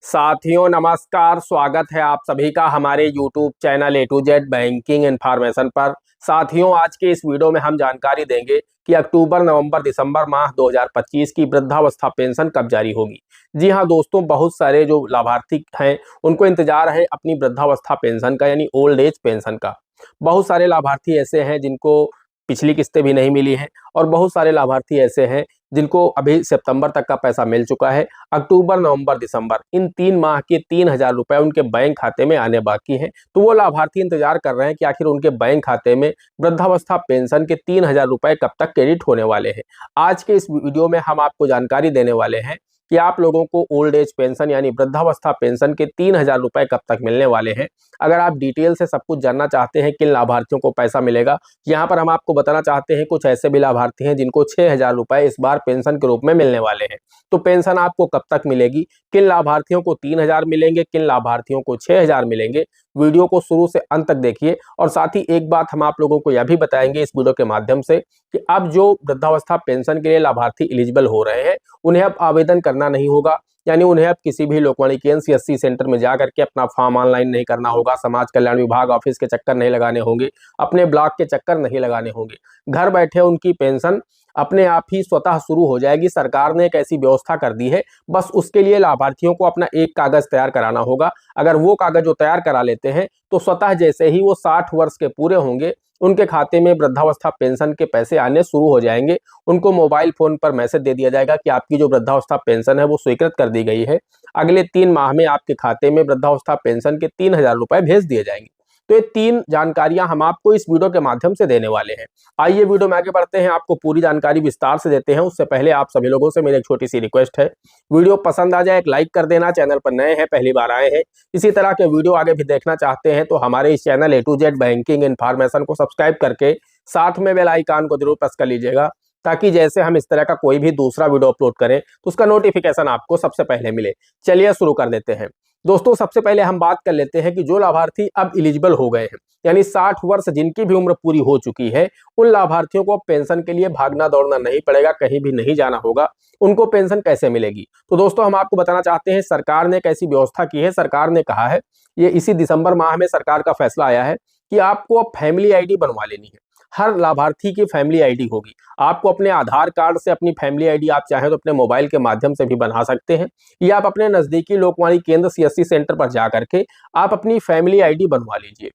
साथियों नमस्कार, स्वागत है आप सभी का हमारे YouTube channel A to Z banking information पर। साथियों आज के इस वीडियो में हम जानकारी देंगे कि अक्टूबर, नवंबर, दिसंबर माह 2025 की वृद्धावस्था पेंशन कब जारी होगी। जी हां दोस्तों, बहुत सारे जो लाभार्थी हैं उनको इंतजार है अपनी वृद्धावस्था पेंशन का, यानी ओल्ड एज पेंशन का। बहुत सारे लाभार्थी ऐसे हैं जिनको पिछली किस्तें भी नहीं मिली हैं और बहुत सारे लाभार्थी ऐसे हैं जिनको अभी सितंबर तक का पैसा मिल चुका है। अक्टूबर, नवंबर, दिसंबर इन 3 माह के 3,000 रुपए उनके बैंक खाते में आने बाकी हैं। तो वो लाभार्थी इंतजार कर रहे हैं कि आखिर उनके बैंक खाते में वृद्धावस्था पेंशन के 3,000 रुपए कब तक क्रेडिट होने वाले हैं। आज के इस वीडियो में हम आपको जानकारी देने वाले हैं कि आप लोगों को ओल्ड एज पेंशन यानी वृद्धावस्था पेंशन के 3,000 रुपए कब तक मिलने वाले हैं। अगर आप डिटेल से सब कुछ जानना चाहते हैं किन लाभार्थियों को पैसा मिलेगा, यहाँ पर हम आपको बताना चाहते हैं कुछ ऐसे भी लाभार्थी हैं जिनको 6,000 रुपए इस बार पेंशन के रूप में मिलने वाले हैं। तो पेंशन आपको कब तक मिलेगी, किन लाभार्थियों को 3,000 मिलेंगे, किन लाभार्थियों को 6,000 मिलेंगे, वीडियो को शुरू से अंत तक देखिए। और साथ ही एक बात हम आप लोगों को यह भी बताएंगे इस वीडियो के माध्यम से कि अब जो वृद्धावस्था पेंशन के लिए लाभार्थी एलिजिबल हो रहे हैं उन्हें अब आवेदन करना नहीं होगा, यानी उन्हें अब किसी भी लोकवाणी केंद्र CSC सेंटर में जाकर के अपना फॉर्म ऑनलाइन नहीं करना होगा, समाज कल्याण विभाग ऑफिस के चक्कर नहीं लगाने होंगे, अपने ब्लॉक के चक्कर नहीं लगाने होंगे। घर बैठे उनकी पेंशन अपने आप ही स्वतः शुरू हो जाएगी। सरकार ने एक ऐसी व्यवस्था कर दी है, बस उसके लिए लाभार्थियों को अपना एक कागज तैयार कराना होगा। अगर वो कागज वो तैयार करा लेते हैं तो स्वतः जैसे ही वो 60 वर्ष के पूरे होंगे उनके खाते में वृद्धावस्था पेंशन के पैसे आने शुरू हो जाएंगे। उनको मोबाइल फोन पर मैसेज दे दिया जाएगा कि आपकी जो वृद्धावस्था पेंशन है वो स्वीकृत कर दी गई है। अगले 3 माह में आपके खाते में वृद्धावस्था पेंशन के 3,000 रुपए भेज दिए जाएंगे। तो ये 3 जानकारियां हम आपको इस वीडियो के माध्यम से देने वाले हैं। आइए वीडियो में आगे बढ़ते हैं, आपको पूरी जानकारी विस्तार से देते हैं। उससे पहले आप सभी लोगों से मेरी एक छोटी सी रिक्वेस्ट है, वीडियो पसंद आ जाए एक लाइक कर देना। चैनल पर नए हैं, पहली बार आए हैं, इसी तरह के वीडियो आगे भी देखना चाहते हैं तो हमारे इस channel A to Z banking information को सब्सक्राइब करके साथ में बेल आइकन को जरूर प्रेस कर लीजिएगा, ताकि जैसे हम इस तरह का कोई भी दूसरा वीडियो अपलोड करें तो उसका नोटिफिकेशन आपको सबसे पहले मिले। चलिए शुरू कर देते हैं। दोस्तों सबसे पहले हम बात कर लेते हैं कि जो लाभार्थी अब एलिजिबल हो गए हैं, यानी 60 वर्ष जिनकी भी उम्र पूरी हो चुकी है, उन लाभार्थियों को पेंशन के लिए भागना दौड़ना नहीं पड़ेगा, कहीं भी नहीं जाना होगा। उनको पेंशन कैसे मिलेगी, तो दोस्तों हम आपको बताना चाहते हैं सरकार ने एक ऐसी व्यवस्था की है। सरकार ने कहा है, ये इसी दिसंबर माह में सरकार का फैसला आया है कि आपको अब फैमिली ID बनवा लेनी है। हर लाभार्थी की फैमिली ID होगी। आपको अपने आधार कार्ड से अपनी फैमिली ID आप चाहें तो अपने मोबाइल के माध्यम से भी बना सकते हैं, या आप अपने नजदीकी लोकवाणी केंद्र CSC सेंटर पर जाकर के आप अपनी फैमिली ID बनवा लीजिए।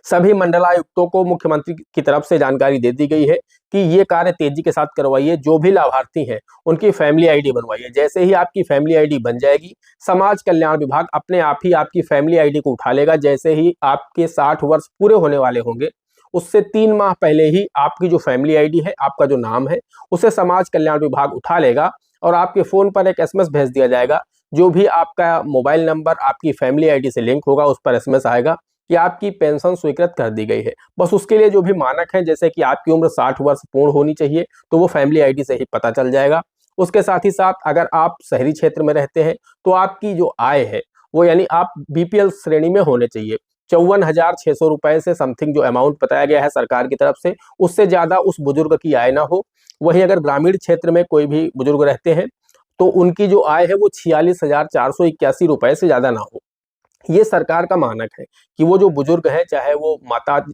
सभी मंडलायुक्तों को मुख्यमंत्री की तरफ से जानकारी दे दी गई है कि ये कार्य तेजी के साथ करवाइए। जो भी लाभार्थी हैं उनकी फैमिली ID बनवाइए। जैसे ही आपकी फैमिली ID बन जाएगी, समाज कल्याण विभाग अपने आप ही आपकी फैमिली ID को उठा लेगा। जैसे ही आपके 60 वर्ष पूरे होने वाले होंगे, उससे 3 माह पहले ही आपकी जो फैमिली ID है, आपका जो नाम है, उसे समाज कल्याण विभाग उठा लेगा और आपके फोन पर एक SMS भेज दिया जाएगा। जो भी आपका मोबाइल नंबर आपकी फैमिली ID से लिंक होगा उस पर SMS आएगा कि आपकी पेंशन स्वीकृत कर दी गई है। बस उसके लिए जो भी मानक है, जैसे कि आपकी उम्र 60 वर्ष पूर्ण होनी चाहिए, तो वो फैमिली ID से ही पता चल जाएगा। उसके साथ ही साथ अगर आप शहरी क्षेत्र में रहते हैं तो आपकी जो आय है वो, यानी आप BPL श्रेणी में होने चाहिए। 54,600 रुपए से समथिंग जो अमाउंट बताया गया है सरकार की तरफ से, उससे ज्यादा उस बुजुर्ग की आय ना हो। वहीं अगर ग्रामीण क्षेत्र में कोई भी बुजुर्ग रहते हैं तो उनकी जो आय है वो 46,481 रुपए से ज्यादा ना हो। ये सरकार का मानक है कि वो जो बुजुर्ग है, चाहे वो माता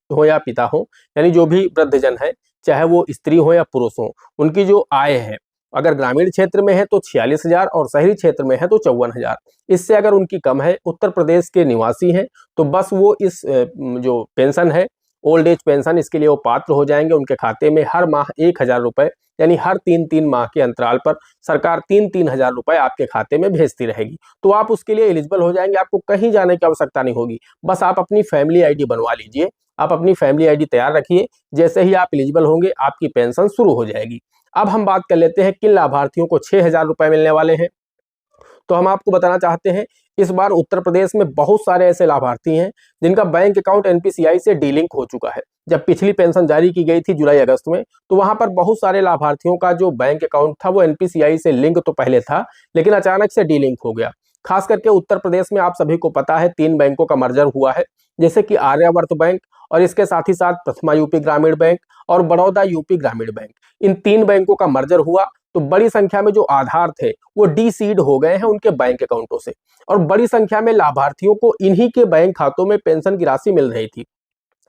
हो या पिता हो, यानी जो भी वृद्धजन है, चाहे वो स्त्री हो या पुरुष हो, उनकी जो आय है अगर ग्रामीण क्षेत्र में है तो 46,000 और शहरी क्षेत्र में है तो 54,000। इससे अगर उनकी कम है, उत्तर प्रदेश के निवासी हैं, तो बस वो इस जो पेंशन है ओल्ड एज पेंशन, इसके लिए वो पात्र हो जाएंगे। उनके खाते में हर माह 1,000 रुपए, यानी हर 3-3 माह के अंतराल पर सरकार 3-3 हजार रुपए आपके खाते में भेजती रहेगी। तो आप उसके लिए एलिजिबल हो जाएंगे। आपको कहीं जाने की आवश्यकता नहीं होगी, बस आप अपनी फैमिली ID बनवा लीजिए। आप अपनी फैमिली ID तैयार रखिए, जैसे ही आप एलिजिबल होंगे आपकी पेंशन शुरू हो जाएगी। अब हम बात कर लेते हैं किन लाभार्थियों को 6,000 रुपए मिलने वाले हैं। तो हम आपको बताना चाहते हैं, इस बार उत्तर प्रदेश में बहुत सारे ऐसे लाभार्थी हैं जिनका बैंक अकाउंट NPCI से डीलिंक हो चुका है। जब पिछली पेंशन जारी की गई थी जुलाई अगस्त में, तो वहां पर बहुत सारे लाभार्थियों का जो बैंक अकाउंट था वो NPCI से लिंक तो पहले था, लेकिन अचानक से डीलिंक हो गया। खास करके उत्तर प्रदेश में आप सभी को पता है 3 बैंकों का मर्जर हुआ है, जैसे कि आर्यावर्त बैंक, और इसके साथ ही साथ प्रथमा UP ग्रामीण बैंक और बड़ौदा UP ग्रामीण बैंक। इन 3 बैंकों का मर्जर हुआ तो बड़ी संख्या में जो आधार थे वो डीसीड हो गए हैं उनके बैंक अकाउंटों से, और बड़ी संख्या में लाभार्थियों को इन्हीं के बैंक खातों में पेंशन की राशि मिल रही थी।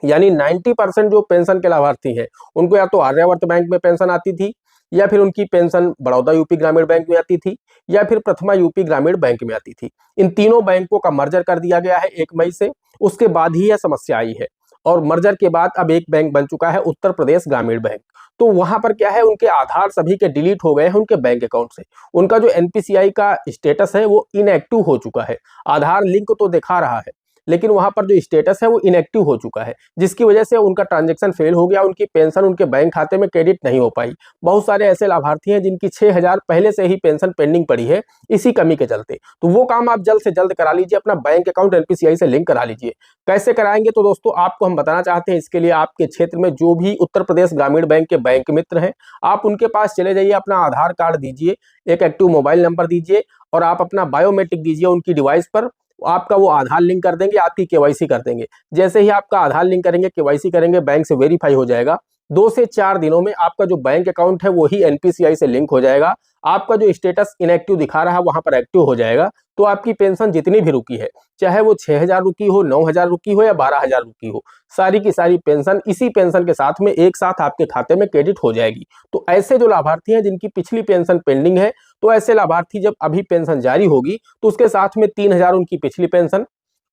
यानी 90% जो पेंशन के लाभार्थी हैं उनको या तो आर्यावर्त बैंक में पेंशन आती थी, या फिर उनकी पेंशन बड़ौदा यूपी ग्रामीण बैंक में आती थी, या फिर प्रथमा यूपी ग्रामीण बैंक में आती थी। इन तीनों बैंकों का मर्जर कर दिया गया है 1 मई से, उसके बाद ही यह समस्या आई है। और मर्जर के बाद अब एक बैंक बन चुका है उत्तर प्रदेश ग्रामीण बैंक। तो वहां पर क्या है, उनके आधार सभी के डिलीट हो गए हैं उनके बैंक अकाउंट से। उनका जो एनपीसीआई का स्टेटस है वो इनएक्टिव हो चुका है। आधार लिंक तो दिखा रहा है, लेकिन वहां पर जो स्टेटस है वो इनएक्टिव हो चुका है, जिसकी वजह से उनका ट्रांजैक्शन फेल हो गया, उनकी पेंशन उनके बैंक खाते में क्रेडिट नहीं हो पाई। बहुत सारे ऐसे लाभार्थी हैं जिनकी 6,000 पहले से ही पेंशन पेंडिंग पड़ी है इसी कमी के चलते। तो वो काम आप जल्द से जल्द करा लीजिए, अपना बैंक अकाउंट एनपीसीआई से लिंक करा लीजिए। कैसे कराएंगे तो दोस्तों आपको हम बताना चाहते हैं। इसके लिए आपके क्षेत्र में जो भी उत्तर प्रदेश ग्रामीण बैंक के बैंक मित्र हैं, आप उनके पास चले जाइए, अपना आधार कार्ड दीजिए, एक एक्टिव मोबाइल नंबर दीजिए, और आप अपना बायोमेट्रिक दीजिए उनकी डिवाइस पर। आपका वो आधार लिंक कर देंगे, आपकी केवाईसी कर देंगे। जैसे ही आपका आधार लिंक करेंगे, केवाईसी करेंगे, बैंक से वेरीफाई हो जाएगा। 2 से 4 दिनों में आपका जो बैंक अकाउंट है वो ही एनपीसीआई से लिंक हो जाएगा। आपका जो स्टेटस इनएक्टिव दिखा रहा है वहां पर एक्टिव हो जाएगा। तो आपकी पेंशन जितनी भी रुकी है, चाहे वो 6,000 रुकी हो, 9,000 रुकी हो या 12,000 रुकी हो, सारी की सारी पेंशन इसी पेंशन के साथ में एक साथ आपके खाते में क्रेडिट हो जाएगी। तो ऐसे जो लाभार्थी हैं जिनकी पिछली पेंशन पेंडिंग है, तो ऐसे लाभार्थी जब अभी पेंशन जारी होगी तो उसके साथ में 3,000 उनकी पिछली पेंशन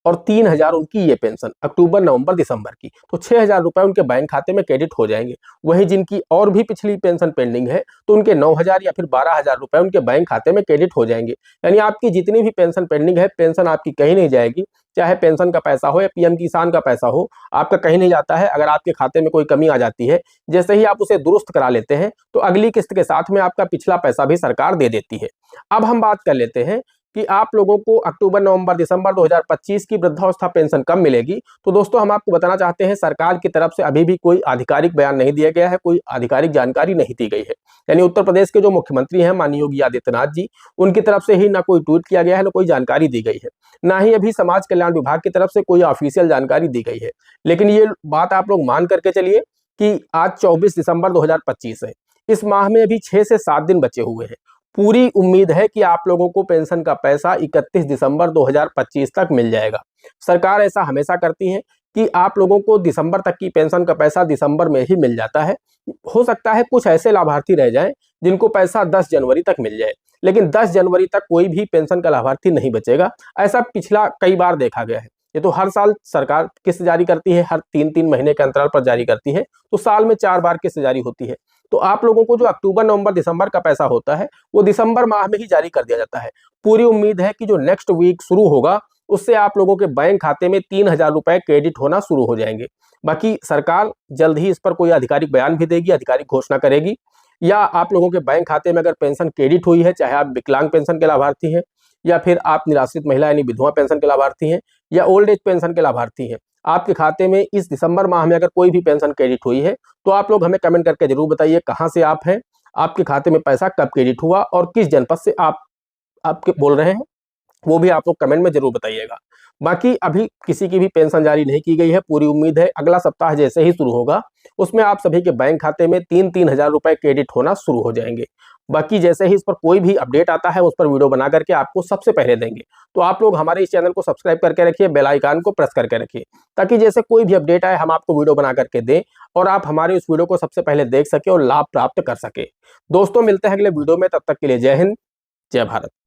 और 3,000 उनकी ये पेंशन अक्टूबर नवंबर दिसंबर की, तो 6,000 रुपए उनके बैंक खाते में क्रेडिट हो जाएंगे। वहीं जिनकी और भी पिछली पेंशन पेंडिंग है तो उनके 9,000 या फिर 12,000 रुपए उनके बैंक खाते में क्रेडिट हो जाएंगे। यानी आपकी जितनी भी पेंशन पेंडिंग है, पेंशन आपकी कहीं नहीं जाएगी। चाहे पेंशन का पैसा हो या पीएम किसान का पैसा हो, आपका कहीं नहीं जाता है। अगर आपके खाते में कोई कमी आ जाती है, जैसे ही आप उसे दुरुस्त करा लेते हैं तो अगली किस्त के साथ में आपका पिछला पैसा भी सरकार दे देती है। अब हम बात कर लेते हैं कि आप लोगों को अक्टूबर नवंबर दिसंबर 2025 की वृद्धावस्था पेंशन कब मिलेगी। तो दोस्तों हम आपको बताना चाहते हैं, सरकार की तरफ से अभी भी कोई आधिकारिक बयान नहीं दिया गया है, कोई आधिकारिक जानकारी नहीं दी गई है। यानी उत्तर प्रदेश के जो मुख्यमंत्री हैं माननीय योगी आदित्यनाथ जी, उनकी तरफ से ही ना कोई ट्वीट किया गया है, ना कोई जानकारी दी गई है, ना ही अभी समाज कल्याण विभाग की तरफ से कोई ऑफिशियल जानकारी दी गई है। लेकिन ये बात आप लोग मान करके चलिए कि आज 24 दिसंबर 2025 है। इस माह में अभी 6 से 7 दिन बचे हुए हैं। पूरी उम्मीद है कि आप लोगों को पेंशन का पैसा 31 दिसंबर 2025 तक मिल जाएगा। सरकार ऐसा हमेशा करती है कि आप लोगों को दिसंबर तक की पेंशन का पैसा दिसंबर में ही मिल जाता है। हो सकता है कुछ ऐसे लाभार्थी रह जाएं जिनको पैसा 10 जनवरी तक मिल जाए, लेकिन 10 जनवरी तक कोई भी पेंशन का लाभार्थी नहीं बचेगा। ऐसा पिछला कई बार देखा गया है। ये तो हर साल सरकार किस्त जारी करती है, हर 3-3 महीने के अंतराल पर जारी करती है, तो साल में 4 बार किस्त जारी होती है। तो आप लोगों को जो अक्टूबर नवंबर दिसंबर का पैसा होता है वो दिसंबर माह में ही जारी कर दिया जाता है। पूरी उम्मीद है कि जो नेक्स्ट वीक शुरू होगा उससे आप लोगों के बैंक खाते में 3,000 रुपए क्रेडिट होना शुरू हो जाएंगे। बाकी सरकार जल्द ही इस पर कोई आधिकारिक बयान भी देगी, आधिकारिक घोषणा करेगी, या आप लोगों के बैंक खाते में अगर पेंशन क्रेडिट हुई है, चाहे आप विकलांग पेंशन के लाभार्थी हैं, या फिर आप निराश्रित महिला यानी विधवा पेंशन के लाभार्थी हैं, या ओल्ड एज पेंशन के लाभार्थी हैं, आपके खाते में इस दिसंबर माह में अगर कोई भी पेंशन क्रेडिट हुई है तो आप लोग हमें कमेंट करके जरूर बताइए कहां से आप हैं, आपके खाते में पैसा कब क्रेडिट हुआ और किस जनपद से आप आपके बोल रहे हैं, वो भी आप लोग कमेंट में जरूर बताइएगा। बाकी अभी किसी की भी पेंशन जारी नहीं की गई है। पूरी उम्मीद है अगला सप्ताह जैसे ही शुरू होगा उसमें आप सभी के बैंक खाते में 3-3 हजार रुपए क्रेडिट होना शुरू हो जाएंगे। बाकी जैसे ही इस पर कोई भी अपडेट आता है उस पर वीडियो बना करके आपको सबसे पहले देंगे। तो आप लोग हमारे इस चैनल को सब्सक्राइब करके रखिए, बेल आइकन को प्रेस करके रखिए, ताकि जैसे कोई भी अपडेट आए हम आपको वीडियो बना करके दें और आप हमारे उस वीडियो को सबसे पहले देख सके और लाभ प्राप्त कर सके। दोस्तों मिलते हैं अगले वीडियो में, तब तक के लिए जय हिंद, जय भारत।